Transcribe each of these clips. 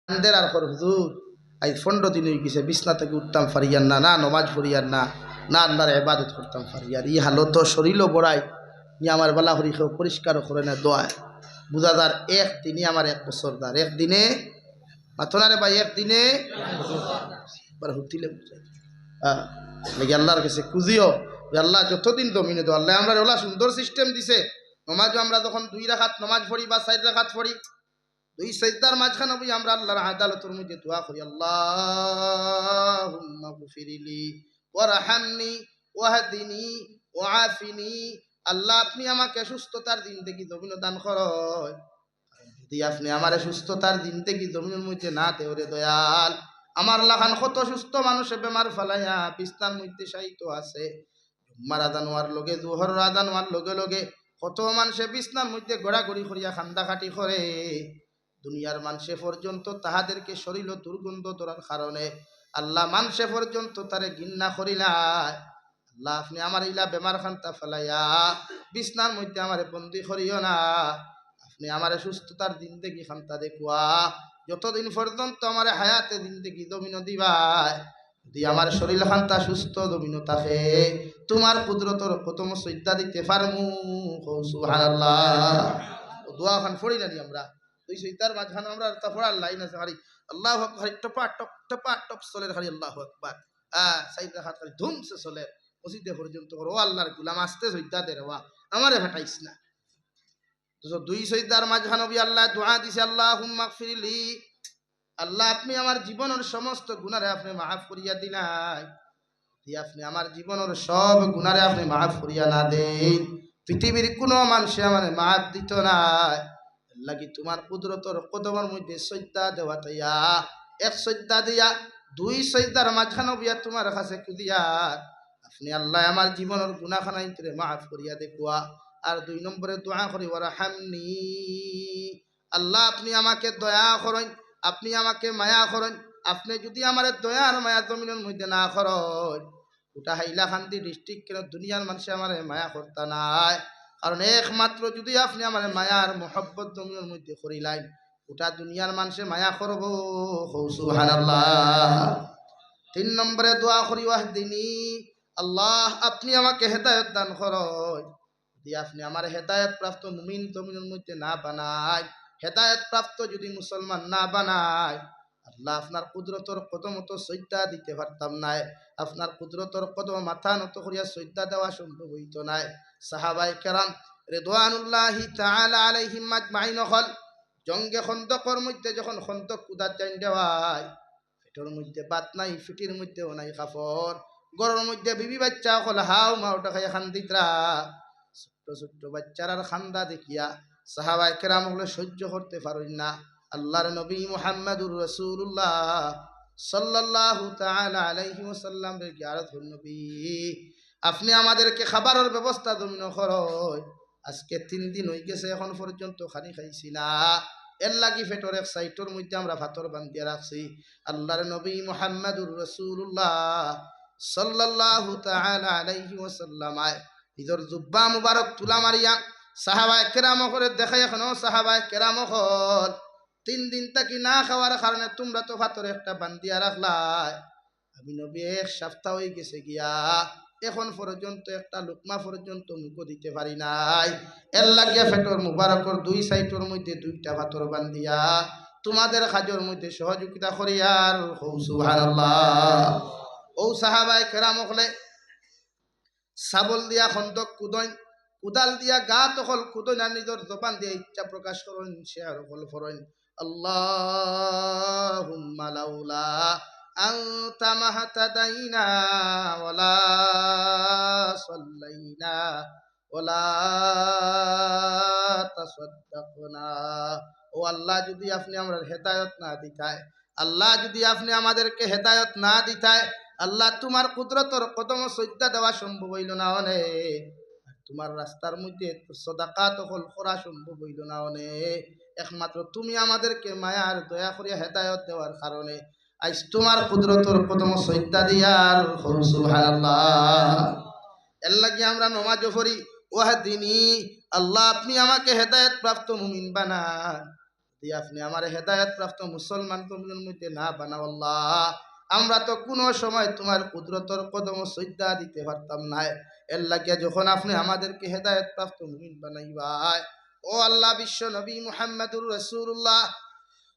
আন্দের আর কর হুজুর আজ 15 দিন হয়ে গেছে বিছনা থেকে উঠতাম ফারিয়ার না, না নমাজ পড়িয়ার না, না আল্লাহর ইবাদত করতাম ফারিয়ার। ই হালত শরীরও বড়াই নি আমার বেলা হরি খেও পরিষ্কার করে না দোয়ায় বুঝাদার একদিনই আমার 1 বছর দার একদিনে মাথনারে ভাই একদিনে হুতিলে বুঝাই হ্যাঁ লেগে আল্লাহর কাছে খুঁজিও যে আল্লাহ যতদিন জমিনে দো আল্লাহ আমরা ওলা সুন্দর সিস্টেম দিছে। নমাজও আমরা যখন 2 রাকাত নমাজ পড়ি বা 4 রাকাত পড়ি, 2 সাজদার মাঝখানে বই আমরা আল্লাহর আদালতের মধ্যে দোয়া করি, আল্লাহুম্মা গফিরলি ওয়ারহামনি ওয়াহদিনি ওয়াআফিনি। আল্লাহ আপনি আমাকে সুস্থতার জিন্দেগি জমিন দান করয়, যদি আপনি আমার সুস্থতার জিন্দেগি জমিনের মধ্যে না দেওরে দয়াল আমার লাখান কত সুস্থ মানুষে বেমার ফালাইয়া বিছনার মধ্যে শায়িত আছে। জুম্মার আযান হওয়ার লগে জোহরের আযান হওয়ার লগে লগে কত মানুষে বিছনার মধ্যে গড়াগড়ি করিয়া কান্দাকাটি করে। দুনিয়ার মানুষে পর্যন্ত তাহাদেরকে শরীর দুর্গন্ধ ধরার কারণে আল্লাহ মানুষে পর্যন্ত তারে ঘৃণা করিলায়। আল্লাহ আপনি আমার ইলা বেমার খান্তা ফেলাইয়া বিছনার মধ্যে আমারে বন্দি করিও না, আপনি আমার সুস্থতার জিন্দেগি খান্তা দেখুয়া যতদিন পর্যন্ত আমার হায়াতে জিন্দেগি জমিন দিবাই। যদি আমার শরীর খান্তা সুস্থ জমিন থাকে তোমার কুদরতর কতম সজ্জা দিতে পারমু। সুবহানাল্লাহ দোয়া খান ফড়ি না আমরা 2 সৈতার মাঝখানে আমরা তা পড়ার লাইন আছে খালি আল্লাহু আকবার টপা টপ টপা টপ চলে খালি আল্লাহু আকবার সাইদা হাত খালি ধুমসে চলে মসজিদে পর্যন্ত করো। ও আল্লাহর গোলাম আসতে সৈদা দে রে আমারে ফাটাইস না। তো 2 সৈদার মাঝখানে বি আল্লাহ দোয়া দিছে, আল্লাহুম্মা গফিরলি, আল্লাহ আপনি আমার জীবনের সমস্ত গুনাহে আপনি মাফ করিয়া দিলাই। যদি আপনি আমার জীবনের সব গুনাহে আপনি মাফ করিয়া না দেন পৃথিবীর কোনো মানুষে আমার মাফ দিত না। লাগি তোমার কুদরতর কদমের মধ্যে সজ্জা দেওয়া তাইয়া 1 সজ্জা দিয়া 2 সজ্জার মাঝখানে বিয়া তোমার কাছে কুদিয়া আপনি আল্লাহ আমার জীবনের গুনাহখানা ইন্তরে মাফ করিয়া দেখুয়া। আর 2 নম্বরে দোয়া করি ওয়ারহামনি, আল্লাহ আপনি আমাকে দয়া করেন, আপনি আমাকে মায়া করেন। আপনি যদি আমার দয়া আর মায়া জমিনের মধ্যে না করেন ওটা হাইলাকান্দি ডিস্ট্রিক্ট কেন দুনিয়ার মানুষে আমার মায়া করতা নাই। কারণ একমাত্র যদি আপনি আমার মায়ার মোহব্বত জমিনের মধ্যে করিলাই ওটা দুনিয়ার মানুষে মায়া করবো। সুবহানাল্লাহ 3 নম্বরে দোয়া করি ওয়াহদিনি, আল্লাহ আপনি আমাকে হেদায়েত দান করুন। যদি আপনি আমার হেদায়েত প্রাপ্ত মুমিন জমিনের মধ্যে না বানাই, হেদায়েত প্রাপ্ত যদি মুসলমান না বানাই আল্লাহ আপনার কুদরতর কদম তো সজ্জা দিতে পারতাম নাই, আপনার কুদরতর কদম মাথা নত করিয়া সজ্জা দেওয়া সম্ভব হইত নাই। সাহাবায়ে কেরাম রিদওয়ানুল্লাহি তাআলা আলাইহিম আজমাইন হল জঙ্গে খন্দকের মধ্যে যখন খন্দক কুদার জাইন দেওয়ায় পেটের মধ্যে বাত নাই, ফিটির মধ্যেও নাই কাপড়, গরুর মধ্যে বিবি বাচ্চা হল হাও মাওটা খাইয়া খান্দিতরা। ছোট্ট ছোট্ট বাচ্চারার খান্দা দেখিয়া সাহাবায়ে কেরাম হলে সহ্য করতে পারেন না। আল্লাহর নবী মুহাম্মদুর রাসূলুল্লাহ সাল্লাল্লাহু তাআলা আলাইহি ওয়াসাল্লাম রে গিয়ারত নবী আপনি আমাদেরকে খাবারের ব্যবস্থা জমিন করয়। আজকে 3 দিন হয়ে গেছে এখন পর্যন্ত খানি খাইছি না, এর লাগি ফেটর এক সাইটর মধ্যে আমরা ভাতর বান্ধিয়া রাখছি। আল্লাহর নবী মুহাম্মদুর রাসূলুল্লাহ সাল্লাল্লাহু তাআলা আলাইহি ওয়াসাল্লাম নিজের জুব্বা মুবারক তুলা মারিয়া সাহাবায়ে কেরাম করে দেখাই এখনো সাহাবায়ে কেরাম হল 3 দিন থাকি না খাওয়ার কারণে তোমরা তো ভাতর একটা বান্ধিয়া রাখলাই, আমি নবী 1 সপ্তাহ হয়ে গেছে গিয়া এখন পর্যন্ত একটা লুকমা পর্যন্ত মুখ দিতে পারি নাই। এর লাগিয়া ফেটর মুবারকর 2 সাইটর মধ্যে 2টা ভাতর বান্ধিয়া তোমাদের কাজের মধ্যে সহযোগিতা করি। আর সুবহানাল্লাহ ও সাহাবায়ে কেরাম হলে সাবল দিয়া খন্দক কুদইন, কুদাল দিয়া গা তখন কুদইন আর নিজের জবান দিয়ে ইচ্ছা প্রকাশ করেন শেয়ার হল ফরেন, আল্লাহুম্মা লাউলা আনতা মাহতাদাইনা ওয়ালা সাল্লাইনা ওয়ালা তাসাদ্দাকনা। ও আল্লাহ যদি আপনি আমরা হেদায়েত না দিতায়, আল্লাহ যদি আপনি আমাদেরকে হেদায়েত না দিতায় আল্লাহ তোমার কুদরতর কদম সজ্জা দেওয়া সম্ভব হইল না অনেক, তোমার রাস্তার মধ্যে সদাকাত হল করা সম্ভব হইল না অনেক। একমাত্র তুমি আমাদেরকে মায়ার দয়া করিয়া হেদায়েত দেওয়ার কারণে আজ তোমার কুদরতর কদম সজ্জা দিয়ার সুবহানাল্লাহ। এর লাগি আমরা নামাজও পড়ি ওয়াহদিনী, আল্লাহ আপনি আমাকে হেদায়েত প্রাপ্ত মুমিন বানান। যদি আপনি আমার হেদায়েত প্রাপ্ত মুসলমান কমিউনিটির মধ্যে না বানাও আল্লাহ, আমরা তো কোনো সময় তোমার কুদরতর কদম সজ্জা দিতে পারতাম না। এর লাগে যখন আপনি আমাদেরকে হেদায়েত প্রাপ্ত মুমিন বানাইবাই, ও আল্লাহ, বিশ্ব নবী মুহাম্মদুর রাসূলুল্লাহ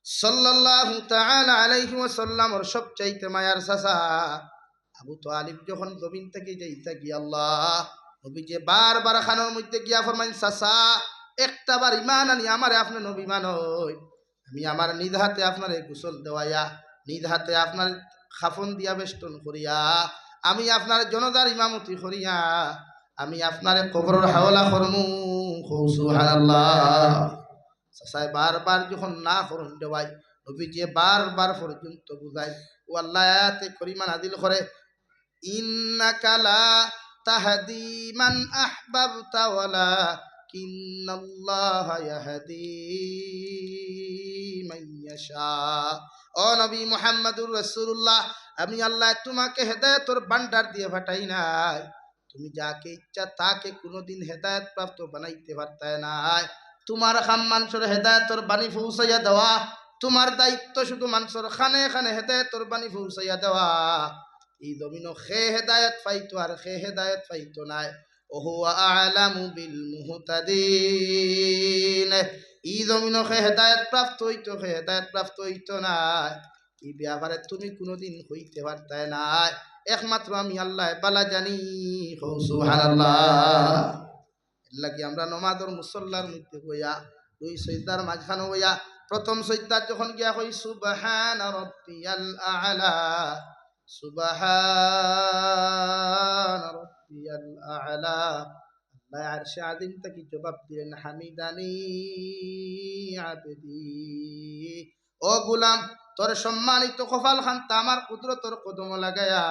সাল্লাল্লাহু তাআলা আলাইহি ওয়াসাল্লামর সবচাইতে মায়ার চাচা আবু তালিব যখন জমিন থেকে যাইতা গিয়া আল্লাহ নবী যে বারবার খানোর মধ্যে গিয়া ফরমাইন, চাচা একটা বার ইমান আনি আমারে আপনি নবী মানই, আমি আমার নিজ হাতে আপনার গোসল দেওয়াইয়া, নিজ হাতে আপনার খাফন দিয়া বেষ্টন করিয়া, আমি আপনার জনতার ইমামতি করিয়া, আমি আপনার কবরের হাওলা করমু। সুবহানাল্লাহ। চাচাই বারবার যখন না করুন দেওয়াই, নবী যে বারবার পর্যন্ত বুঝাই, ও আল্লাহ আয়াতে করিমা নাযিল করে, ইন্নাকা লা তাহদি মান আহবাবতা ওয়ালাকিন্নাল্লাহা ইয়াহদি মান ইয়াশা। ও নবী মুহাম্মদুর রাসূলুল্লাহ, আমি আল্লাহ তোমাকে হেদায়েতের ভান্ডার দিয়ে পাঠাই নাই, তুমি যাকে ইচ্ছা তাকে কোনোদিন হেদায়েত প্রাপ্ত বানাইতে পারতে নাই। তোমার খাম মানুষের হেদায়েতের বাণী পৌঁছাইয়া দেওয়া, তোমার দায়িত্ব শুধু মানুষের খানে খানে হেদায়েতের বাণী পৌঁছাইয়া দেওয়া। এই জমিনও খে হেদায়েত পাইতো আর খে হেদায়েত পাইতো নাই। ওহুয়া আলামু বিল মুহতাদিন। এই জমিনও খে হেদায়েত প্রাপ্ত হইতো, খে হেদায়েত প্রাপ্ত হইতো নাই। এই ব্যাপারে তুমি কোনোদিন হইতে পারতে নাই, একমাত্র আমি আল্লাহ বালা জানি। সুবহানাল্লাহ। এর লাগি আমরা নমাজের মুসল্লার মধ্যে হইয়া দুই সজদার মাঝখানে হইয়া প্রথম সজদার যখন গিয়া কই সুবহানা রাব্বিয়াল আ'লা, সুবহানা রাব্বিয়াল আ'লা, আল্লাহ আরশে আযীম থেকে জবাব দিলেন, হামিদানি আবদি। ও গোলাম, তোর সম্মানিত কপাল খানটা আমার কুদরতর কদম লাগায়া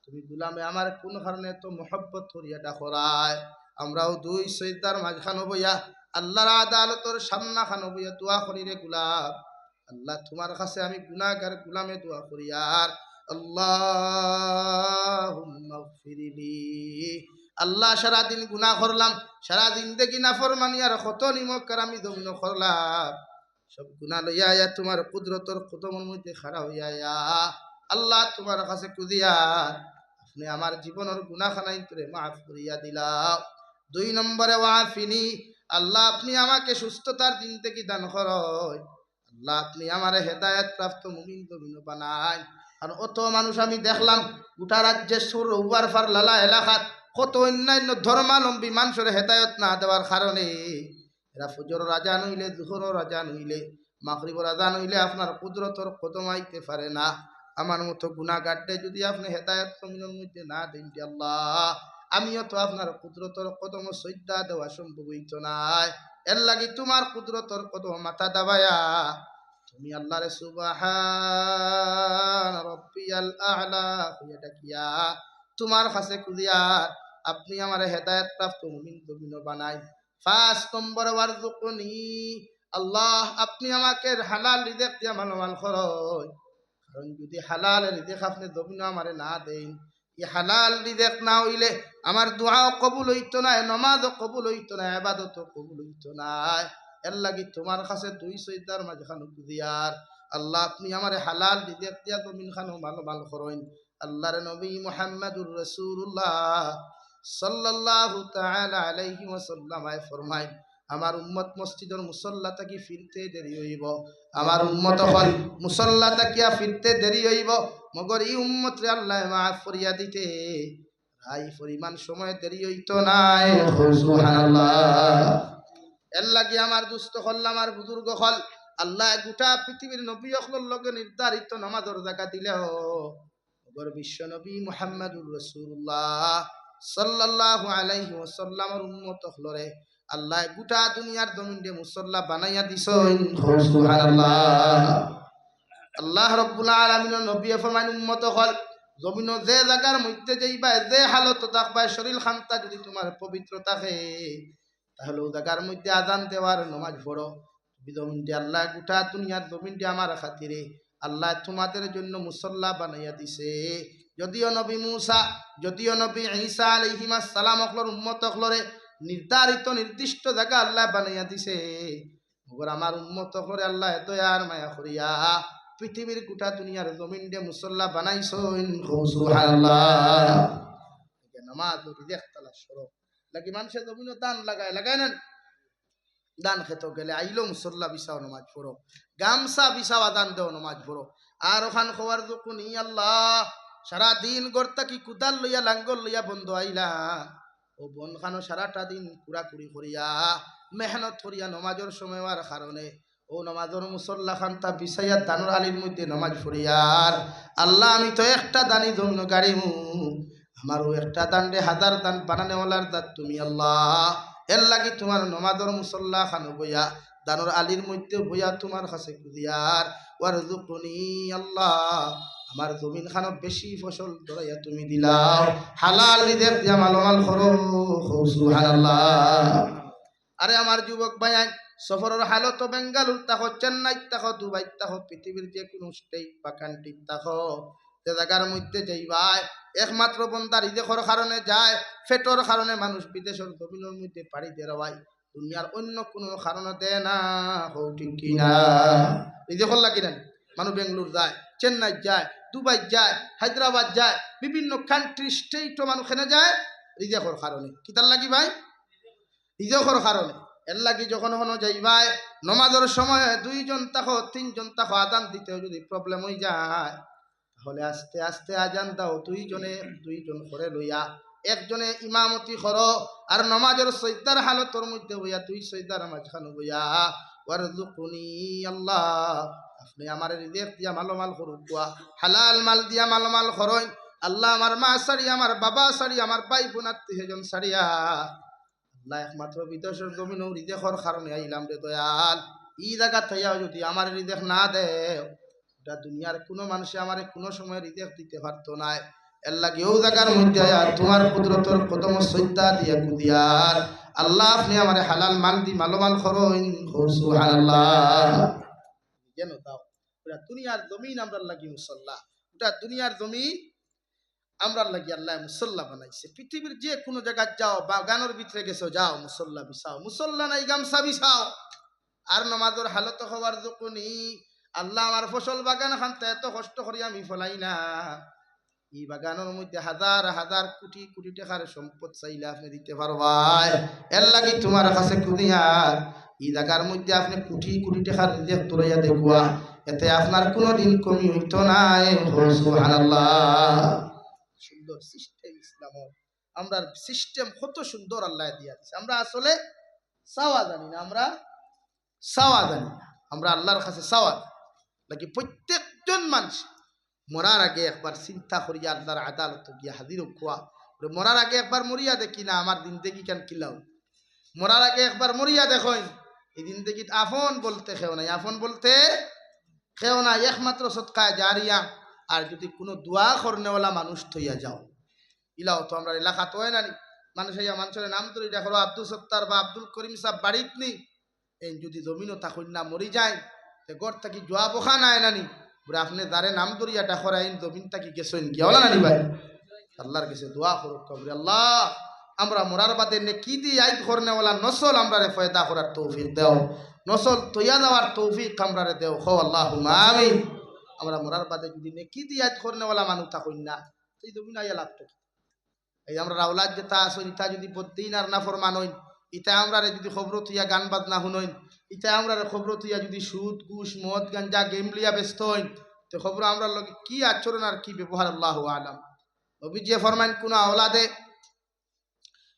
তুমি গোলামে আমার কোন কারণে তো মোহব্বত করিয়া ডাকরায়। আমরাও দুই সজদার মাঝখানে বইয়া আল্লাহর আদালতর সামনা খানো বইয়া দোয়া করি, রে গোলাম, আল্লাহ তোমার কাছে আমি গুনাহগার গোলামে দোয়া করি, আর আল্লাহুম্মা গফিরলি। আল্লাহ সারাদিন গুনাহ করলাম, সারাদিন দেখি নাফরমানি আর কত নিমক আমি দমন করলাম, সব গুনাহ লইয়া আয়া তোমার কুদরতর কদমের মধ্যে খাড়া হইয়া আল্লাহ তোমার কাছে কুদিয়া আপনি আমার জীবনের গুনাহখানাই করে মাফ করিয়া দিলাম। দুই নম্বরে ওয়াফিনি, আল্লাহ আপনি আমাকে সুস্থতার দিন থেকে দান করয়, আল্লাহ আপনি আমার হেদায়েত প্রাপ্ত মুমিন মুমিন বানাই। আর অত মানুষ আমি দেখলাম গোটা রাজ্যের সুর উবার ফার লালা এলাকাত কত অন্যান্য ধর্মালম্বী মানুষের হেদায়েত না দেওয়ার কারণে এরা ফজর রাজা নইলে, জোহর রাজা নইলে, মাগরিব রাজা নইলে আপনার কুদরতর কদম আইতে পারে না। আমার মতো গুনাহগারদের যদি আপনি হেদায়েত জমিনের মধ্যে না দেন, আল্লাহ আমিও তো আপনার কুদরতর কদম সজ্জা দেওয়া সম্ভব হইত নাই। এর লাগি তোমার কুদরতর কদম মাথা দাবায়া তুমি আল্লাহরে সুবহান রাব্বিয়াল আ'লা কইয়া ডাকিয়া তোমার কাছে কুদিয়া আপনি আমার হেদায়েত প্রাপ্ত মুমিন মুমিন বানাই। ৫ নম্বর ওয়ারযুকনি, আল্লাহ আপনি আমাকে হালাল রিজিক দিয়া মালামাল করয়, কারণ যদি হালাল রিজিক আপনি জমিন আমারে না দেন, এই হালাল রিজিক না হইলে আমার দোয়াও কবুল হইতো না, নামাজও কবুল হইতো না, ইবাদতও কবুল হইতো না। এর লাগি তোমার কাছে দুই সজদার মাঝখানে কুদিয়ার আল্লাহ আপনি আমারে হালাল রিজিক দিয়া জমিন খানো মালামাল করইন। আল্লাহর নবী মুহাম্মদুর রাসূলুল্লাহ সাল্লাল্লাহু তাআলা আলাইহি ওয়াসাল্লাম ফরমায়, আমার উম্মত মসজিদের মুসল্লা থাকি ফিরতে দেরি হইব, আমার উম্মত হল মুসল্লা থাকিয়া ফিরতে দেরি হইব, মগর এই উম্মত রে আল্লাহ মাফ করিয়া দিতে রাই পরিমাণ সময় দেরি হইতো নাই। সুবহানাল্লাহ। এর লাগি আমার দুস্থ হল, আমার বুজুর্গ হল, আল্লাহ গোটা পৃথিবীর নবী সকলের লগে নির্ধারিত নামাজের জায়গা দিলেও মগর বিশ্ব নবী মুহাম্মদুর রাসূলুল্লাহ সাল্লাল্লাহু আলাইহি ওয়াসাল্লামের উম্মত হলরে আল্লাহ গোটা দুনিয়ার জমিনে মুসল্লা বানাইয়া দিছেন। সুবহানাল্লাহ। আল্লাহ রাব্বুল আলামিনের নবী ফরমান, উম্মত হল জমিন যে জায়গার মধ্যে যাইবা, যে হালত থাকবা, শরীর খান্তা যদি তোমার পবিত্র থাকে, তাহলে ও জায়গার মধ্যে আজান দেওয়ার নামাজ পড়ো। জমিনটি আল্লাহ গোটা দুনিয়ার জমিনটি আমার খাতিরে আল্লাহ তোমাদের জন্য মুসল্লা বানাইয়া দিছে। যদিও নবী মূসা, যদিও নবী ঈসা আলাইহিস সালাম অকলর উম্মত অকলরে নির্ধারিত নির্দিষ্ট জায়গা আল্লাহ বানাইয়া দিছে, ওগর আমার উম্মত করে আল্লাহ দয়ার মায়া করিয়া পৃথিবীর গোটা দুনিয়ার জমিন দে মুসল্লা বানাইছেন সুবহানাল্লাহ নামাজ দেখতালা সরব লাগি মানুষের জমিন দান লাগায় না দান খেতে গেলে আইলো মুসল্লা বিছাও নামাজ পড়ো গামছা বিছাওয়া দান দেও নামাজ পড়ো আর ওখান খবর যখন আল্লাহ সারাদিন গড়তা কি কুদাল লইয়া লাঙ্গল লইয়া বন্ধ আইলা ও বন খানো সারাটা দিন কুড়াকুড়ি করিয়া মেহনত করিয়া নমাজের সময় হওয়ার কারণে ও নমাজের মুসল্লা খান তা বিছাইয়া দানুর আলীর মধ্যে নমাজ পড়িয়ার আল্লাহ আমি তো একটা দানি জন্য গাড়ি আমারও একটা দান রে হাজার দান বানানেওয়ালার দাঁত তুমি আল্লাহ এর লাগি তোমার নমাজের মুসল্লা খানো বইয়া দানুর আলীর মধ্যে বইয়া তোমার কাছে কুদিয়ার ওয়ারযুকনি আল্লাহ আমার জমিন খানো বেশি ফসল ধরাইয়া তুমি দিলাও হালাল রিজিক দিয়া মালামাল করো সুবহানাল্লাহ আরে আমার যুবক ভাই সফরের হালত বেঙ্গালুর তাকো চেন্নাই তাকো দুবাই তাকো পৃথিবীর যে কোনো স্টেট বা কান্ট্রি তাকো যে জায়গার মধ্যে যাইবাই একমাত্র বন্দা রিজিকের কারণে যায় পেটর কারণে মানুষ বিদেশের জমিনের মধ্যে পাড়ি দেওয়ায় দুনিয়ার অন্য কোনো কারণে দেয় না হও ঠিক কিনা রিজিকের লাগি না মানুষ বেঙ্গালুর যায় চেন্নাই যায় দুবাই যায় হায়দ্রাবাদ যায় বিভিন্ন কান্ট্রি স্টেটও মানুষ এখানে যায় রিজিকের কারণে কিতার লাগি ভাই রিজিকের কারণে এর লাগি যখন হনো যাইবাই নমাজের সময় দুইজন তাকো তিনজন তাকো আজান দিতে যদি প্রবলেম হয়ে যায় তাহলে আস্তে আস্তে আজান দাও দুইজন করে লইয়া একজনে ইমামতি করো আর নমাজের সজদার হালতর মধ্যে হইয়া দুই সজদার মাঝখানে হইয়া ওয়ারযুকনি আল্লাহ আপনি আমার রিজিক দিয়া মালামাল করুয়া হালাল মাল দিয়া মালামাল করুন আল্লাহ আমার মা সারি আমার বাবা সারি আমার ভাই বোন আত্মীয়জন সারিয়া আল্লাহ একমাত্র বিদেশের জমিনও রিজিকের কারণে আইলাম রে দয়াল ই জায়গা থাইয়া যদি আমার রিজিক না দেও এটা দুনিয়ার কোনো মানুষে আমার কোনো সময় রিজিক দিতে পারতো না এর লাগে ও জায়গার মধ্যে তোমার কুদরতর কদম সজ্জা দিয়া কুদিয়ার আল্লাহ আপনি আমার হালাল মাল দি মালামাল করুন সুবহানাল্লাহ যেন দাও ওটা দুনিয়ার জমিন আমরা লাগি মুসল্লা ওটা দুনিয়ার জমিন আমরা লাগি আল্লাহ মুসল্লা বানাইছে পৃথিবীর যে কোনো জায়গায় যাও বা গানোর ভিতরে গেছো যাও মুসল্লা বিছাও মুসল্লা নাই গামছা বিছাও আর নমাজের হালত হওয়ার যখনই আল্লাহ আমার ফসল বাগান খানতে এত কষ্ট করি আমি ফলাই না এই বাগানের মধ্যে হাজার হাজার কোটি কোটি টাকার সম্পদ চাইলে আপনি দিতে পারবাই এর লাগি তোমার কাছে কুদিয়ার এই জায়গার মধ্যে আপনি কোটি কোটি টাকার রিজিক তোরাইয়া দেখুয়া এতে আপনার কোনোদিন কমি হইতো না সুবহানাল্লাহ সুন্দর সিস্টেম ইসলাম আমরা সিস্টেম কত সুন্দর আল্লাহ দিয়া দিয়েছে আমরা আসলে চাওয়া জানি না আমরা আল্লাহর কাছে চাওয়া নাকি প্রত্যেকজন মানুষ মরার আগে একবার চিন্তা করিয়া আল্লাহর আদালত গিয়া হাজির খোয়া মরার আগে একবার মরিয়া দেখি না আমার জিন্দেগি কেন কিলাও মরার আগে একবার মরিয়া দেখেন এই জিন্দেগি আফন বলতে খেও নাই আফন বলতে খেও না একমাত্র সৎকা জারিয়া আর যদি কোনো দোয়া করনেওয়ালা মানুষ থইয়া যাও ইলাও তো আমরা এলাকা তো হয় না মানুষ মানুষের নাম ধরে দেখো আব্দুল সত্তার বা আব্দুল করিম সাহেব বাড়িত নি এই যদি জমিনও থাকুন না মরি যায় গড় থাকি জোয়া বোখা নাই নানি বলে আপনি যারে নাম ধরিয়া ডাকর আইন জমিন থাকি গেছেন কি হলা নানি ভাই আল্লাহর কাছে দোয়া করুক কবরে আল্লাহ আমরা মরার বাদে নে কি দি আইত করনেওয়ালা নসল আমরা রে ফয়দা করার তৌফিক দেও নসল তৈয়া দেওয়ার তৌফিক আমরা রে দেও খো আল্লাহুম্মা আমিন আমরা মরার বাদে যদি নে কি দি আইত করনেওয়ালা মানুষ থাকুন না সেই জমিন আইয়া লাভ তো এই আমরা রাউলাদ যেটা আসুন ইটা যদি বদ্দিন আর না ফরমান হইন ইটা আমরা যদি খবর থইয়া গান বাজনা শুনইন ইটা আমরা খবর থইয়া যদি সুদ ঘুষ মদ গাঞ্জা গেম লিয়া ব্যস্ত হইন তো খবর আমরা লগে কি আচরণ আর কি ব্যবহার আল্লাহু আলাম নবী যে ফরমান কোন আওলাদে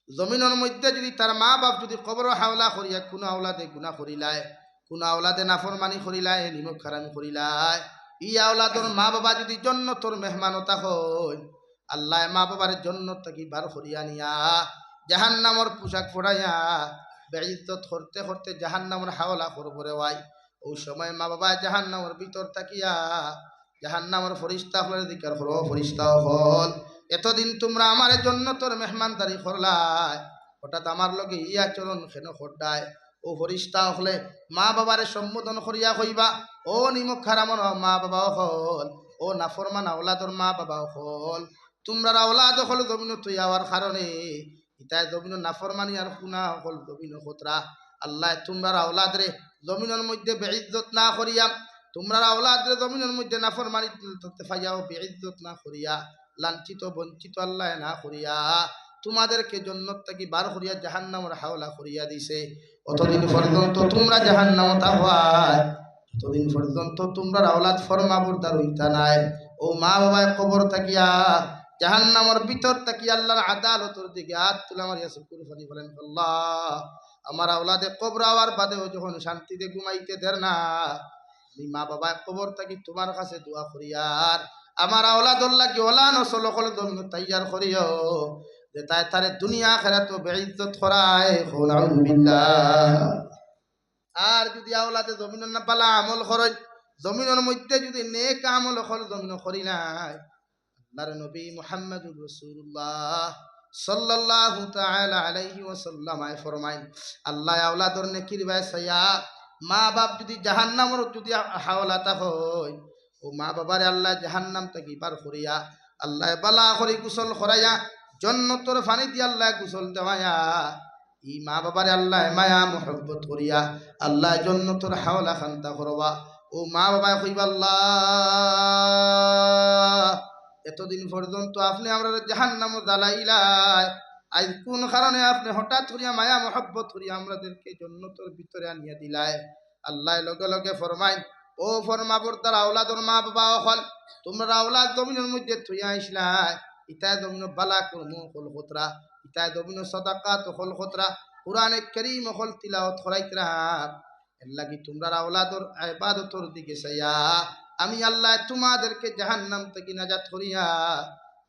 জমিনের মধ্যে যদি তার মা বাপ যদি কবর হাওলা করিয়া কোন আওলাদে গুনাহ করিলায় কোন আওলাদে নাফরমানি করিলায় নিমক হারামি করিলায় ই আওলাদর মা বাবা যদি জান্নাতের মেহমানতা হয় আল্লাহ মা বাবার জান্নাত থেকে বার করিয়া নিয়া জাহান্নামের পোশাক পরাইয়া বেইজ্জত করতে করতে জাহান্নামের হাওলা করবরে ওয়াই ওই সময় মা বাবা জাহান্নামের ভিতর তাকিয়া জাহান্নামের ফরিস্তা হলে জিকির করো ফরিস্তা হল এতদিন তোমরা আমার জান্নাতের মেহমানদারি করলাই হঠাৎ আমার লগে ই আচরণ কেন করডায় ও ফরিস্তা হলে মা বাবারে সম্বোধন করিয়া কইবা ও নিমক হারামন মা বাবা হল ও নাফরমান আওলাদর মা বাবা হল তোমরা আওলাদ হল জমিন তুই আওয়ার কারণে ইতায় জমিন নাফরমানি আর খুনা হল জমিন খতরা আল্লাহ তোমরা আওলাদ রে জমিনের মধ্যে বেইজ্জত না করিয়া, তোমরা আওলাদের জমিনের মধ্যে নাফরমানি করতে ফাইয়াও বেইজ্জত না করিয়া, লাঞ্ছিত বঞ্চিত আল্লাহ না করিয়া তোমাদেরকে জান্নাত থেকে বার করিয়া জাহান্নামের হাওলা করিয়া দিছে। অতদিন পর্যন্ত তোমরা জাহান্নামে থাকবা, ততদিন পর্যন্ত তোমরা আওলাদ ফরমাবরদার হইতা নাই। ও মা বাবায় কবর থাকিয়া জাহান্নামের ভিতর থাকি আল্লাহর আদালতের দিকে হাত তুলে মারিয়া শুকর ফানি বলেন, আল্লাহ আমার আওলাদে কবর আওয়ার বাদেও যখন শান্তিতে ঘুমাইতে দেন না, আমি মা বাবায় কবর থাকি তোমার কাছে দোয়া করিয়ার আমার আওলাদর লাগি ওলা নসল হল দমিন তৈয়ার করিও, যে তাই তারে দুনিয়া আখিরাত বেইজ্জত করায়। আর যদি আওলাদে জমিনের না পালা আমল করেন, জমিনের মধ্যে যদি নেক আমল হল জমিন করি নাই, আল্লাহর নবী মুহাম্মদুর রাসূলুল্লাহ সাল্লাল্লাহু তাআলা আলাইহি ওয়াসাল্লাম ফরমাইন, আল্লাহ আওলাদর নেকির বাইসায়া মা বাপ যদি জাহান্নামের যদি হাওলাতা হয়, ও মা বাবারে আল্লাহ জাহান্নাম থেকে পার করিয়া আল্লাহ বালা করে গোসল করাইয়া জান্নাতের পানি দিয়ে আল্লাহ গোসল দেওয়ায়া, ই মা বাবারে আল্লাহ মায়া মোহব্বত করিয়া আল্লাহ জান্নাতের হাওলা খান্তা করবা। ও মা বাবায় কইবা, আল্লাহ এতদিন পর্যন্ত আপনি আমরা জাহান্নামে জ্বালাইলাই, আজ কোন কারণে আপনি হঠাৎ করিয়া মায়া মোহব্বত করিয়া আমাদেরকে জান্নাতের ভিতরে আনিয়া দিলাই। আল্লাহ লগে লগে ফরমাইন, ও ফরমাবরদার আওলাদর মা বাবা হল, তোমরা আওলাদ জমিনের মধ্যে থইয়া আইসলাই, ইতায় জমিন বালা কর্ম হল খতরা, ইতায় জমিন সাদাকাত হল খতরা, কুরআনে কারীম হল তিলাওয়াত করাইতরা, এর লাগি তোমরা আওলাদর ইবাদতর দিকে চাইয়া আমি আল্লাহ তোমাদেরকে জাহান্নাম থেকে নাজাত করিয়া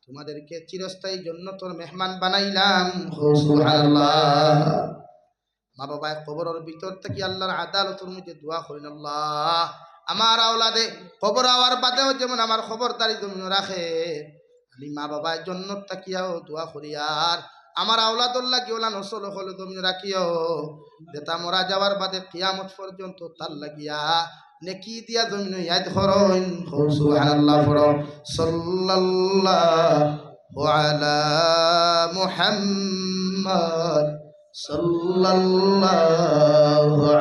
তোমাদেরকে চিরস্থায়ী জান্নাতের মেহমান বানাইলাম। সুবহানাল্লাহ। মা বাবা কবরের ভিতর থেকে আল্লাহর আদালতের মধ্যে দোয়া করেন, আল্লাহ আমার আওলাদে কবর আওয়ার বাদেও যেমন আমার খবরদারি জমিন রাখে, আমি মা বাবার জান্নাত তাকিয়াও দোয়া করি, আর আমার আওলাদর লাগি ওলা নসল হল জমিন রাখিও, যেটা মরা যাওয়ার বাদে কিয়ামত পর্যন্ত তার লাগিয়া নেকি দিয়া জমিন ইয়াদ করুন। সুবহানাল্লাহ। পড়ো সাল্লাল্লাহু আলা মুহাম্মদ সাল্লাল্লাহু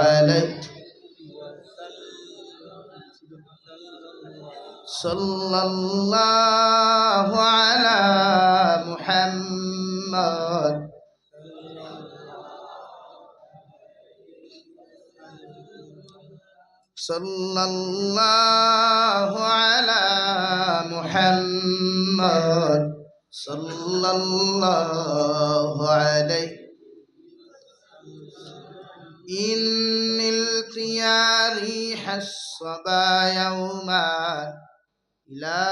আলাইহি সাল্লাল্লাহু আলা মুহাম্মদ সাল্লাল্লাহু আলা মুহাম্মদ সাল্লাল্লাহু আলাইহি ইন্নিল তিয়ারি হাসবা ইয়াওমান ইলা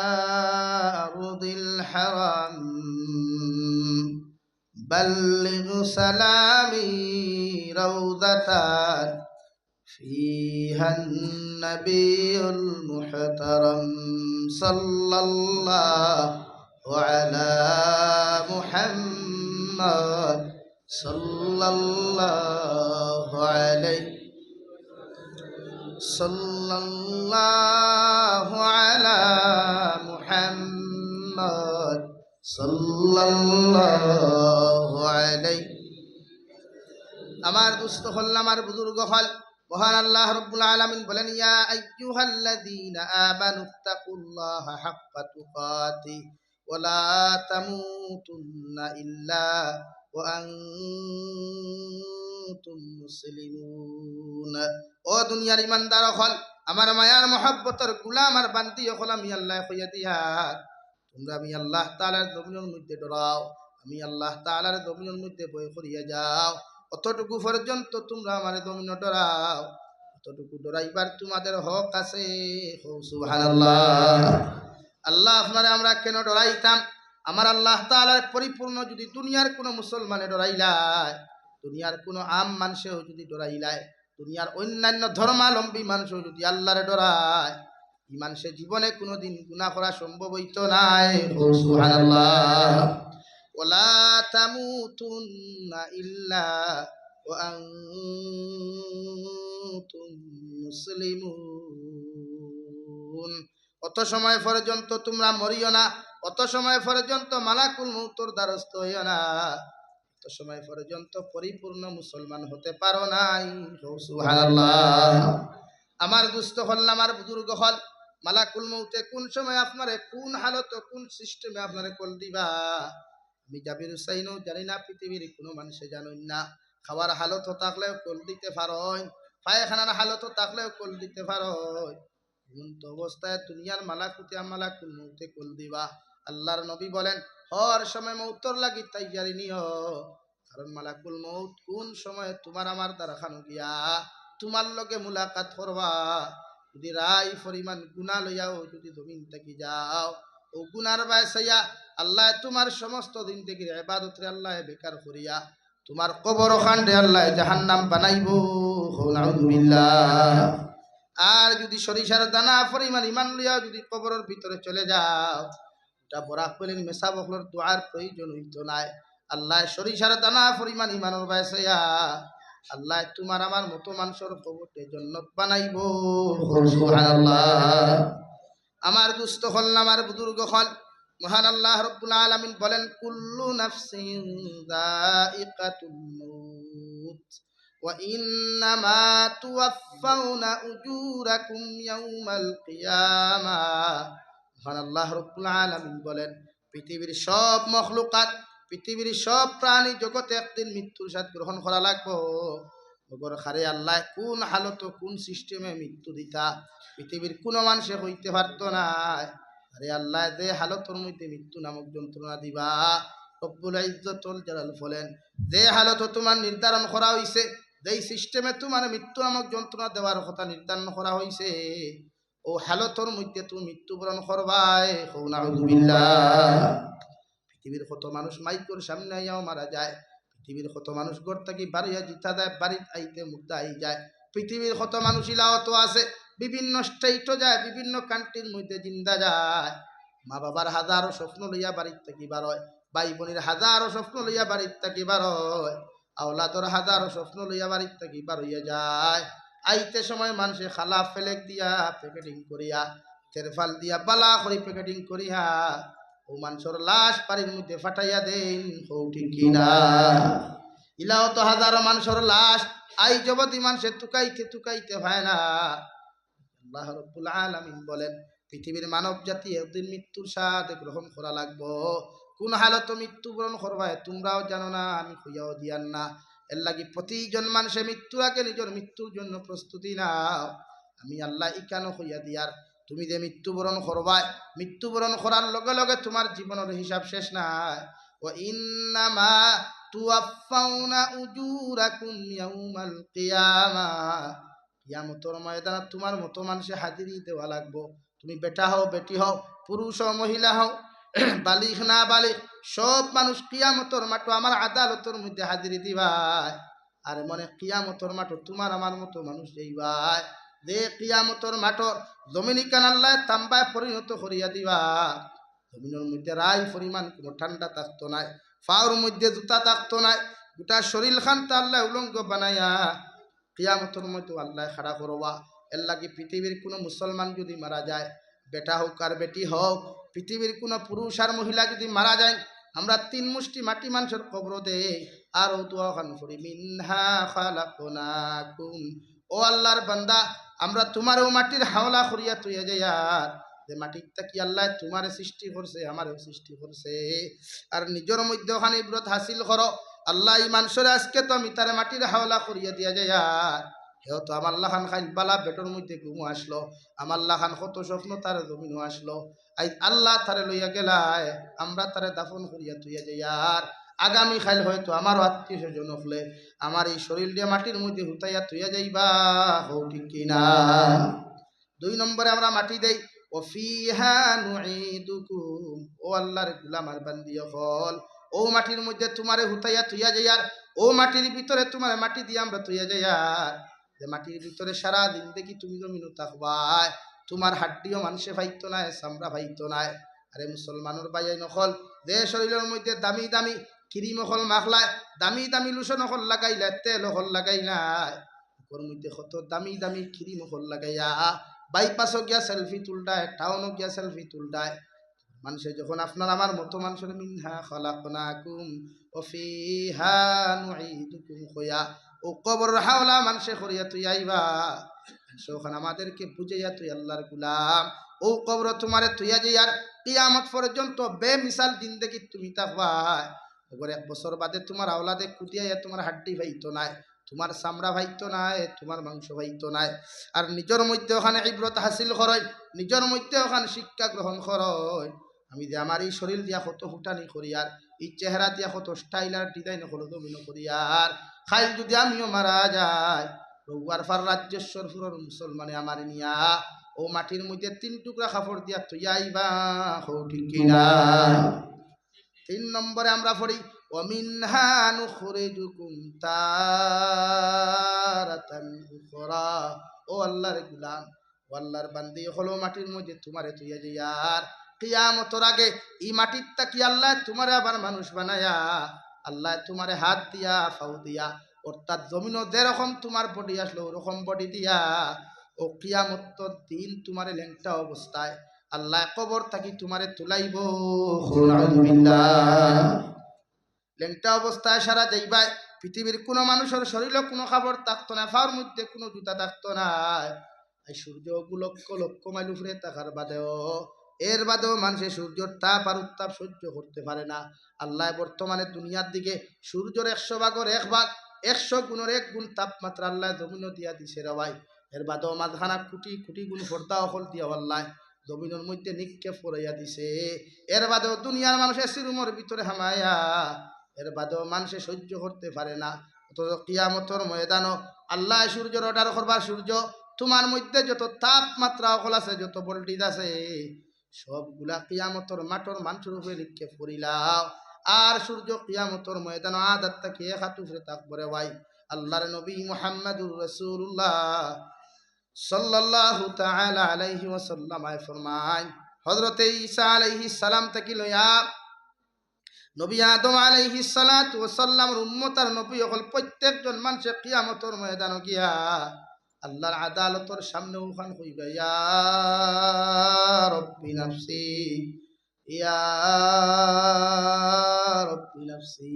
আরদিল হারাম বাল্লিগ সালামি রাউদাতান فيها النبي المحترم صلى الله على محمد صلى الله عليه صلى الله على محمد صلى الله عليه আমার দুস্থ হল আমার বুজুর্গ হল মহান আল্লাহ রাব্বুল আলামিন বলেন, ইয়া আইয়ুহাল্লাযীনা আমানুত্তাকুল্লাহা হাক্কা তুকাতি ওয়া লা তামুতুন্না ইল্লা ওয়া আনতুম মুসলিমুন। ও দুনিয়ার ইমানদার হল, আমার মায়ার মহব্বতের গোলাম আর বান্দি হল, আমি আল্লাহ কইয়া দিয়া তোমরা আমি আল্লাহ তাআলার জমিনের মধ্যে ডরাও, আমি আল্লাহ তাআলার জমিনের মধ্যে ভয় করিয়া যাও। অতটুকু পর্যন্ত তোমরা আমার জমিন ডরাও, অতটুকু ডরাইবার তোমাদের হক আছে। সুবহানাল্লাহ। আল্লাহ আপনারা আমরা কেন ডরাইতাম? আমার আল্লাহ তাআলার পরিপূর্ণ যদি দুনিয়ার কোনো মুসলমানে ডরাইলাই, দুনিয়ার কোনো আম মানুষেও যদি ডরাইলাই, দুনিয়ার অন্যান্য ধর্মাবলম্বী মানুষও যদি আল্লাহরে ডরায়, এই মানুষের জীবনে কোনোদিন গুনাহ করা সম্ভব হইতো নাই। সুবহানাল্লাহ। ওয়ালা তামুতুন্না ইল্লা ওয়া আনতুম মুসলিমুন। অত সময় পর্যন্ত তোমরা মরিও না, অত সময় পর্যন্ত মালাকুল মউতের দ্বারস্থ হইও না, তো সময় পর্যন্ত পরিপূর্ণ মুসলমান হতে পারো নাই। সুবহানাল্লাহ। আমার দুস্থ হল, আমার বুজুর্গ হল, মালাকুল মউতে কোন সময় আপনারে কোন হালত কোন সিস্টেমে আপনারে কল দিবা আমি জাবির হুসাইনও জানি না, পৃথিবীর কোনো মানুষে জানেন না। খাওয়ার হালত থাকলেও কল দিতে পারোই, পায়খানার হালত থাকলেও কল দিতে পারোই। এমন তো অবস্থায় দুনিয়ার মালাকুতে মালাকুল মউতে কল দিবা। আল্লাহর নবী বলেন হর সময় মউতর লাগি তৈয়ারি নিও, কারণ মালাকুল মউত কোন সময় তোমার আমার দ্বারা খানো গিয়া তোমার লগে মুলাকাত করবা। যদি রাই পরিমাণ গুনাহ লইয়াও যদি জমিন থেকে যাও, ও গুনার বায়সাইয়া আল্লাহ তোমার সমস্ত দিন থেকে ইবাদত রে আল্লাহ বেকার করিয়া তোমার কবর খান্ডে আল্লাহ জাহান্নাম বানাইবো। নাউযুবিল্লাহ। আর যদি সরিষার দানা পরিমাণ ইমান লইয়াও যদি কবরের ভিতরে চলে যাও, এটা বরাক পেলেন মেসা বকলর দোয়ার প্রয়োজন হইতো নাই। আল্লাহ সরিষার দানা পরিমাণ ইমানের বায়সাইয়া আল্লাহ তোমার আমার মতো মানুষের কবরকে জান্নাত বানাইবো। সুবহানাল্লাহ। আমার দুস্থ হল, আমার বুজুর্গ হল, মহান আল্লাহ রাব্বুল আলামিন বলেন কুল্লু নাফসিন যায়িকাতুল মাউত ওয়া ইন্নামা তুওয়াফাউনা উজুরাকুম ইয়াউমাল কিয়ামাহ। মহান আল্লাহ রাব্বুল আলামিন বলেন পৃথিবীর সব মখলুকাত, পৃথিবীর সব প্রাণী জগতে একদিন মৃত্যুর স্বাদ গ্রহণ করা লাগবো। ওগর খারে আল্লাহ কোন হালত কোন সিস্টেমে মৃত্যু দিতা পৃথিবীর কোনো মানুষে হইতে পারতো না। আরে আল্লাহ যে হালতর মধ্যে মৃত্যু নামক যন্ত্রণা দিবা, রব্বুল ইজ্জতুল জালাল বলেন যে হালত তোমার নির্ধারণ করা হইছে, যেই সিস্টেমে তোমার মৃত্যু নামক যন্ত্রণা দেওয়ার কথা নির্ধারণ করা হইছে, ও হালতর মধ্যে তুমি মৃত্যুবরণ করবাই। নাউযুবিল্লাহ। পৃথিবীর কত মানুষ মাইকোর সামনে আইয়াও মারা যায়, পৃথিবীর কত মানুষ ঘর থেকে বাড়িয়া জিতা দেয়, বাড়িতে আইতে মুক্তা আই যায়। পৃথিবীর কত মানুষ ইলাওয়াত আছে, বিভিন্ন স্টেটও যায়, বিভিন্ন কান্ট্রির মধ্যে জিন্দা যায়। মা বাবার হাজারো স্বপ্ন লইয়া বাড়ির থেকে বার হয়, ভাই বোনের হাজারো স্বপ্ন লইয়া বাড়ির থেকে বার হয়, আওলাদর হাজারো স্বপ্ন লইয়া বাড়ির থেকে বার হইয়া যায়। আইতে সময় মানুষে খালা ফেলেক দিয়া প্যাকেটিং করিয়া, তেরফাল দিয়া বালা করে প্যাকেটিং করিয়া ও মানুষের লাশ বাড়ির মধ্যে ফাটাইয়া দেন। ঠিক কিনা? ইলাও তো হাজারো মানুষের লাশ আই জগতি মানুষের তুকাইতে তুকাইতে হয় না। আল্লাহ রাব্বুল আলামিন বলেন পৃথিবীর মানব জাতি একদিন মৃত্যুর স্বাদ গ্রহণ করা লাগবো। কোন হালত মৃত্যুবরণ করবা তোমরাও জানো না, আমি খুঁজাও দিয়ান না। এর লাগি প্রতিজন মানুষে মৃত্যুর আগে নিজের মৃত্যুর জন্য প্রস্তুতি নাও। আমি আল্লাহ ইকানো খুঁজা দিয়ার তুমি যে মৃত্যুবরণ করবা, মৃত্যুবরণ করার লগে লগে তোমার জীবনের হিসাব শেষ নাই। ও ইন্নামা তুওয়াফাউনা উজুরাকুম ইয়াউমাল কিয়ামাহ। কিয়ামতের ময়দানে তোমার মতো মানুষে হাজিরি দেওয়া লাগবো। তুমি বেটা হও বেটি হও, পুরুষ হও মহিলা হও, বালিগ না বালিগ, সব মানুষ কিয়ামতের মাঠে আমার আদালতের মধ্যে হাজিরি দিবাই। আর মনে কিয়ামতের মাঠে তোমার আমার মতো মানুষ যাইবাই। যে কিয়ামতের মাঠর জমিনি কান আল্লাহ তাম্বায় পরিণত করিয়া দিবা। জমিনের মধ্যে রাই পরিমাণ কোনো ঠান্ডা থাকতো নাই, ফাওর মধ্যে জুতা থাকতো নাই, গোটা শরীর খানটা আল্লাহ উলঙ্গ বানাইয়া কিয়ামতের মধ্যে আল্লাহ খাড়া করবা। এর লাগি পৃথিবীর কোনো মুসলমান যদি মারা যায়, বেটা হোক আর বেটি হোক, পৃথিবীর কোনো পুরুষ আর মহিলা যদি মারা যায়, আমরা 3 মুষ্টি মাটি মানুষের কবর দেই আর ও দোয়া খান করি মিনহা খালাকনাকুম। ও আল্লাহর বান্দা আমরা তোমারও মাটির হাওলা করিয়া তুইয়া যাই, আর যে মাটিরটা কি আল্লাহ তোমারে সৃষ্টি করছে আমারও সৃষ্টি করছে। আর নিজের মধ্যে ওখানে ইব্রত হাসিল করো। আল্লাহ এই মানুষের আজকে তো আমি তারে মাটির হাওলা করিয়া দিয়া যাই, আর হেও তো আমার লাখান খাইল বালা বেটর মধ্যে ঘুমো আসলো, আমার লাখান কত স্বপ্ন তার জমিনও আসলো। আই আল্লাহ তারে লইয়া গেলায়, আমরা তারে দাফন করিয়া তুইয়া যাই, আর আগামী খাইল হয়তো আমারও আত্মীয় স্বজন হলে আমার এই শরীর দিয়ে মাটির মধ্যে হুতাইয়া তুইয়া যাইবা। হো ঠিক কিনা? 2 নম্বরে আমরা মাটি দেই ও ফিহা নুঈদুকুম। ও আল্লাহর গোলাম আর বান্দি হল, ও মাটির মধ্যে তোমারে হুতাইয়া তুইয়া যাই, আর ও মাটির ভিতরে তোমার মাটি দিয়ে আমরা তুইয়া যাই, আর যে মাটির ভিতরে সারা দিন দেখি তুমি জমিনও থাকবাই, তোমার হাড্ডিও মানুষে ভাইতো নাই, চামড়া ভাইতো নাই। আরে মুসলমানের বাইয়াই নকল যে শরীরের মধ্যে দামি দামি ক্রিম হল মাখলায়, দামি দামি লুসন হল লাগাইলা, তেল হল লাগাইলাই, ওর মধ্যে কত দামি দামি ক্রিম হল লাগাইয়া বাইপাসও গিয়া সেলফি তুলটায়, টাউনও গিয়া সেলফি তুলটায়। মানুষে যখন আপনার আমার মতো মানুষের মিনহা খলাকনাকুম ওয়া ফিহা নুঈদুকুম কইয়া ও কবর হাওলা মানুষে করিয়া তুই আইবা ওখানে আমাদেরকে বুঝাইয়া তুই আল্লাহর গুলাম ও কবর তোমারে তুইয়া যে আর কিয়ামত পর্যন্ত বেমিসাল জিন্দেগি তুমি থাকবা ওপর 1 বছর বাদে তোমার আওলাদে কুটিয়া তোমার হাড্ডি ভাইতো নাই তোমার চামড়া ভাইতো নাই তোমার মাংস ভাইতো নাই আর নিজের মধ্যে ওখানে ইবরত হাসিল করয় নিজের মধ্যে ওখানে শিক্ষা গ্রহণ করয় আমি যে আমার এই শরীর দিয়া কত ফুটানি করি আর এই চেহারা দিয়া কত স্টাইল আর ডিজাইন হলো দমিন করি আর খাই যদি আমিও মারা যায় রঘুয়ার ফার রাজ্যেশ্বর ফুরর মুসলমানে আমার নিয়া ও মাটির মধ্যে 3 টুকরা কাপড় দিয়া তুই আইবা হো ঠিক কিনা 3 নম্বরে আমরা পড়ি ওমিনহা নুখরিজুকুম তারাতান উখরা ও আল্লাহর গোলাম ও আল্লাহর বান্দি হলো মাটির মধ্যে তোমারে তুইয়া যে আর কিয়ামতের আগে এই মাটির তাকি আল্লাহ তোমারে আবার মানুষ বানায়া আল্লাহ তোমারে হাত দিয়া ফাউ দিয়া অর্থাৎ জমিনও যেরকম তোমার বডি আসলো ওরকম বডি দিয়া ও কিয়ামতের দিন তোমারে লেংটা অবস্থায় আল্লাহ কবর থাকি তোমারে তুলাইব লেংটা অবস্থায় সারা যাইবাই পৃথিবীর কোনো মানুষের শরীরে কোনো খাবার থাকতো না ফার মধ্যে কোনো জুতা থাকতো না এই সূর্য লক্ষ লক্ষ মাইল উপরে থাকার বাদেও এর বাদেও মানুষের সূর্যের তাপ আর উত্তাপ সহ্য করতে পারে না আল্লাহ বর্তমানে দুনিয়ার দিকে সূর্যের 100 ভাগের 1 ভাগ 100 গুণের 1 গুণ তাপমাত্রা আল্লাহ জমিনও দিয়া দিছে রে ভাই এর বাদেও মাঝখানা কোটি কোটি গুণ পর্দা অকল দিয়া আল্লাহ জমিনের মধ্যে নিক্ষেপ করাইয়া দিছে এর বাদেও দুনিয়ার মানুষের সিরুমের ভিতরে হামায়া এর বাদেও মানুষে সহ্য করতে পারে না অথচ কিয়ামতের ময়দানও আল্লাহ সূর্যের অর্ডার করবার সূর্য তোমার মধ্যে যত তাপমাত্রা অকল আছে যত ভোল্টেজ আছে সবগুলা কিয়ামতের মাঠর মানুষের উপরে নিক্ষেপ করিলাও আর সূর্য কিয়ামতের ময়দান আদাত থেকে 1 হাত উপরে থাকবরে ভাই আল্লাহর নবী মুহাম্মদুর রাসূলুল্লাহ সাল্লাল্লাহু তাআলা আলাইহি ওয়াসাল্লাম ফরমান হযরত ঈসা আলাইহিস সালাম থেকে লইয়া নবী আদম আলাইহিস সালাতু ওয়াসাল্লামের উম্মত আর নবী হল প্রত্যেকজন মানুষ কিয়ামতের ময়দানে গিয়া আল্লাহর আদালতের সামনে উখান হইবা ইয়া রব্বি নাফসি ইয়া রব্বি নাফসি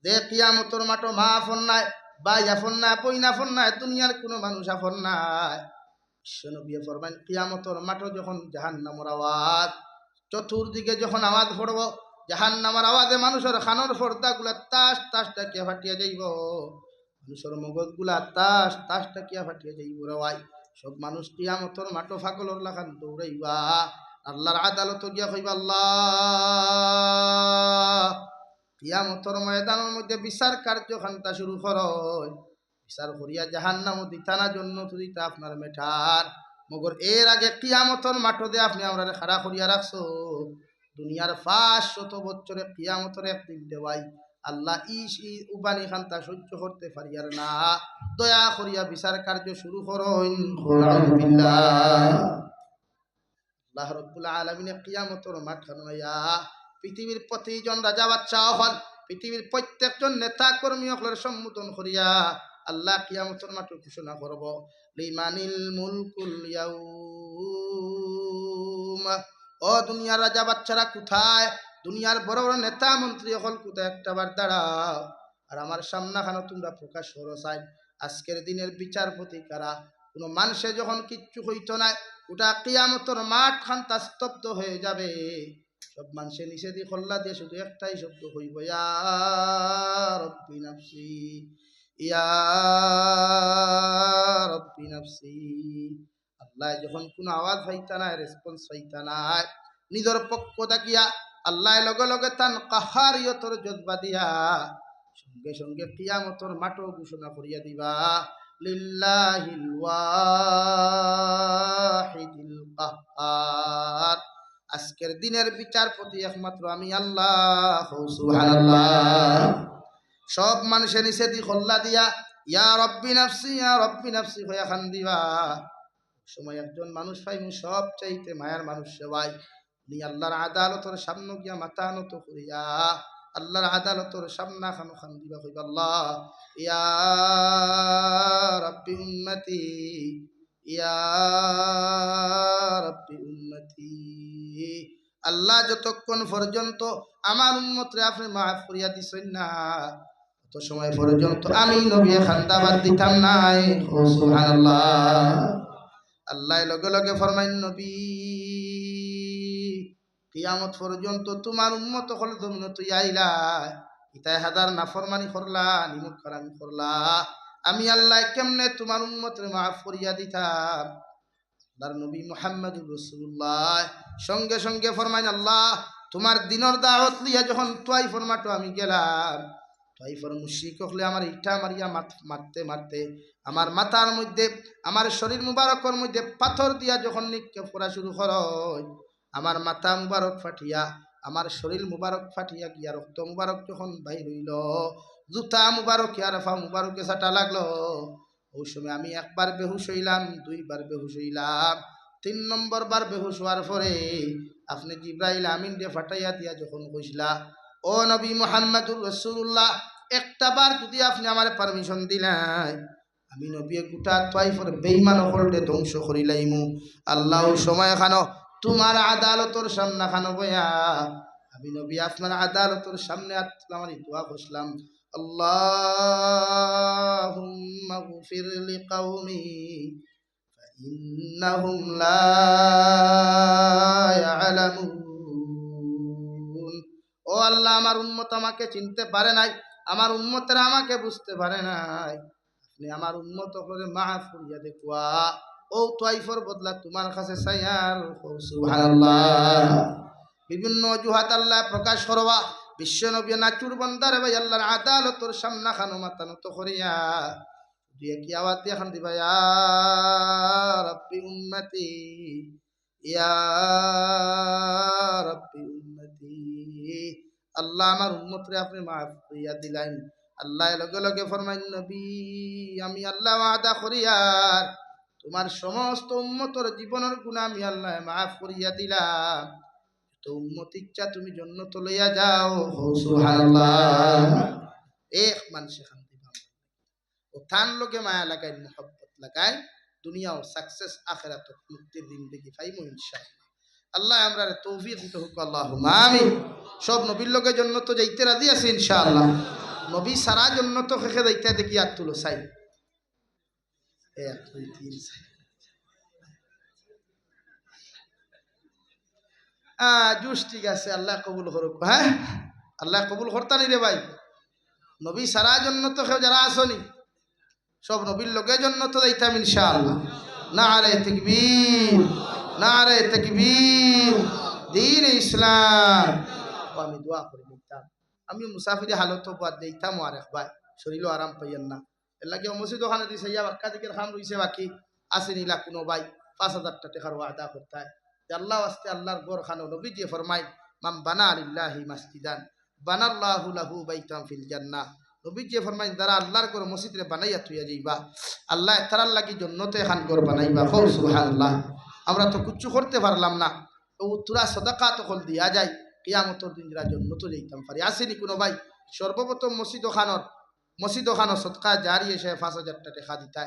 দে কিয়ামতের মাঠে মা আফন নাই ভাই আফন নাই বইন আফন নাই দুনিয়ার কোনো মানুষ আফন নাই বিশ্বনবী ফরমান কিয়ামতের মাঠে যখন জাহান্নামের আওয়াজ চতুর্দিকে যখন আওয়াজ পড়ব জাহান্নামের আওয়াজে মানুষের খানোর পর্দাগুলা তাস তাস ডাকিয়া ফাটিয়া যাইব মানুষের মগজগুলা তাস তাস ডাকিয়া ফাটিয়া যাইব রে ভাই সব মানুষ কিয়ামতের মাঠে ফাগলর লাখান দৌড়াইবা আল্লাহর আদালত গিয়া কইবা আল্লাহ কিয়ামতের ময়দানের মধ্যে বিচার কার্যখানটা শুরু করয় বিচার করিয়া জাহান্নাম দিতানা জন্য দিতা আপনার মেঠার মগর এর আগে কিয়ামতের মাঠে আপনি আমরা খাড়া করিয়া রাখছো দুনিয়ার 500 বছরে কিয়ামতের একদিন দেওয়াই আল্লাহ উবানি খান্তা সহ্য করতে পারিয়ার না দয়া করিয়া বিচার কার্য শুরু করুন আল্লাহ রাব্বুল আলামিনের কিয়ামতের মাঠ খানাইয়া পৃথিবীর প্রতিজন রাজা বাদশা হল পৃথিবীর প্রত্যেকজন নেতা কর্মী সকলের সম্বোধন করিয়া আল্লাহ কিয়ামতের মাঠ ঘোষণা করব লিমানিল মুলকুল ইয়াউম ও দুনিয়ার রাজা বাচ্চারা কোথায় দুনিয়ার বড় বড় নেতা মন্ত্রী সকল কোথায় একটাবার দাঁড়াও আর আমার সামনাখানো তোমরা প্রকাশ করো চাই আজকের দিনের বিচারপতি কারা কোনো মানুষে যখন কিচ্ছু হইতো না ওটা কিয়ামতের মাঠ খান্তা স্তব্ধ হয়ে যাবে সব মানুষের নিষেধি খোল্লা দিয়ে শুধু একটাই শব্দ হইব ইয়া রব্বি নাফসি ইয়া রব্বি নাফসি আল্লাহ যখন কোনো আওয়াজ হইতা না রেসপন্স হইতা না নিজের পক্ষ থাকিয়া আল্লাহ লগে লগে তান কাহারিয়তর জজবা দিয়া সঙ্গে সঙ্গে কিয়ামতের মাঠও ঘোষণা করিয়া দিবা লিল্লাহিল ওয়াহিদিল কাহ্হার আজকের দিনের বিচারপতি একমাত্র আমি আল্লাহ সুবহানাল্লাহ সব মানুষের নিষেধি খোল্লা দিয়া ইয়া রব্বি নাফসি হইয়া খান দিবা সময় একজন মানুষ পাইমু সব চাইতে মায়ার মানুষ সেবাই উনি আল্লাহর আদালতের সামনে গিয়া মাথা নত করিয়া আল্লাহর আদালতের সামনা খানো খান দিবা কইবা আল্লাহ ইয়া রব্বি উম্মতি ইয়া রাব্বি উম্মতি। আল্লাহ যতক্ষণ পর্যন্ত আমার উম্মতরে আপনি মাফ করিয়া দিছেন না, তত সময় পর্যন্ত আমি নবী খান্দাবাদ দিতাম নাই। ও সুবহানাল্লাহ। আল্লাহ লগে লগে ফরমাইন, নবী কিয়ামত পর্যন্ত তোমার উম্মত হল জমিন তুই আইলা ইতাই হাজার নাফরমানি করলা, নিমুখ হারামি করলা, আমি আল্লাহ কেমনে তোমার উম্মতরে মাফ করিয়া দিতাম। আল্লাহর নবী মুহাম্মদুর রাসূলুল্লাহ সঙ্গে সঙ্গে ফরমাইন, আল্লাহ তোমার দিনের দাওয়াত লিয়া যখন তাইফের মাঠে আমি গেলাম, তাইফের মুশরিক হলে আমার ইটা মারিয়া মারতে মারতে আমার মাথার মধ্যে, আমার শরীর মুবারকের মধ্যে পাথর দিয়া যখন নিক্ষেপ করা শুরু হয়, আমার মাথা মুবারক ফাটিয়া, আমার শরীর মুবারক ফাটিয়া গিয়া রক্ত মুবারক যখন বাহির হইল, জুতা মুবারক আর ফা মুবারকে সাটা লাগলো, ওই সময় আমি একবার বেহুশ হইলাম, দুইবার বেহুশ হইলাম, 3 নম্বর বার বেহুশ হওয়ার পরে আপনি জিব্রাইল আমিন দিয়ে ফাটাইয়া দিয়া যখন কইছিলা, ও নবী মুহাম্মদুর রাসূলুল্লাহ, একটা বার যদি আপনি আমার পারমিশন দিলেন, আমি নবী গোটা তাইফের বেঈমান হলতে ধ্বংস করিলাইমু। আল্লাহ সময় খানো তোমার আদালতর সামনে খানো বয়া আমি নবী আপনার আদালতর সামনে আমার দোয়া করলাম, আল্লাহুম্মা গফির লিকাওমি ফাইন্নাহুম লা ইয়ালামুন। ও আল্লাহ, আমার উম্মত আমাকে চিনতে পারে নাই, আমার উম্মতরা আমাকে বুঝতে পারে নাই, আপনি আমার উম্মত করে মাফ করিয়া দেখুয়া। ও তাইফের বদলা তোমার কাছে চাইয়ার। সুবহানাল্লাহ। বিভিন্ন অজুহাত আল্লাহ প্রকাশ করবা, বিশ্ব নবী নাচুর বান্দারে ভাই আল্লাহর আদালতর সামনা খানো মাথা নত করিয়া দিয়ে কি আওয়াজ দিয়ে খান দিবা, ইয়া রাব্বি উম্মতি, ইয়া রাব্বি উম্মতি। আল্লাহ আমার উম্মতরে আপনি মাফ করিয়া দিলেন। আল্লাহ লগে লগে ফরমাইন, নবী আমি আল্লাহ ওয়াদা করিয়ার তোমার সমস্ত উম্মতর জীবনের গুনাহ আমি আল্লাহ মাফ করিয়া দিলাম, তো উম্মত ইচ্ছা তুমি জান্নাত লইয়া যাও। সুবহানাল্লাহ। এক মানুষ শান্তি পাবে, ও থান লোকে মায়া লাগায়, মোহব্বত লাগায়, দুনিয়া ও সাকসেস আখিরাত মুক্তির জিন্দেগি পাইমু ইনশাআল্লাহ। আল্লাহ আমরা তৌফিক দিতে হোক, আল্লাহুম্মা আমিন। সব নবীর লোকে জান্নাত যাইতে রাজি আছে ইনশাআল্লাহ। নবী সারা জান্নাত খেখে যাইতে দেখি আর তুলো চাই 1 2 3 জুস, ঠিক আছে, আল্লাহ কবুল করুক। হ্যাঁ, আল্লাহ কবুল করতানি রে ভাই। নবী সারা জান্নাত খেয়ে যারা আসনি, সব নবীর লোকের জন্য তো যাইতাম ইনশাআল্লাহ। নারে তাকবীর, নারে তাকবীর, দ্বীন ইসলাম। আমি দোয়া করে দিতাম, আমি মুসাফিরি হালত বাদ দিতাম আর একবার শরীরও আরাম পাইয়েন না, এর লাগে মসজিদ ওখানে দিছে ইয়া বাক্কা দিকের খাম রইছে, বাকি আসেনিলা কোনো ভাই 5,000 টাকার ওয়াদা করতে হয়। আল্লাহ আস্তে আল্লাহর ঘর খানো নবী যে ফরমাই, মাম বানা লিল্লাহি মাসজিদান বানাল্লাহু লাহু বাইতান ফিল জান্নাহ। নবী যে ফরমাই, যারা আল্লাহর ঘর মসজিদে বানাইয়া থইয়া যাইবা, আল্লাহ তারার লাগি জান্নাতে খান ঘর বানাইবা। সুবহানাল্লাহ। আমরা তো কিচ্ছু করতে পারলাম না, তো তুরা সাদাকা তো কল দিয়া যায়, কিয়ামতের দিন যারা জান্নাতে যাইতাম পারি। আসেনি কোনো ভাই সর্বপ্রথম মসজিদ খানর সদকা জারি এসে 5,000 টাকা দিতা।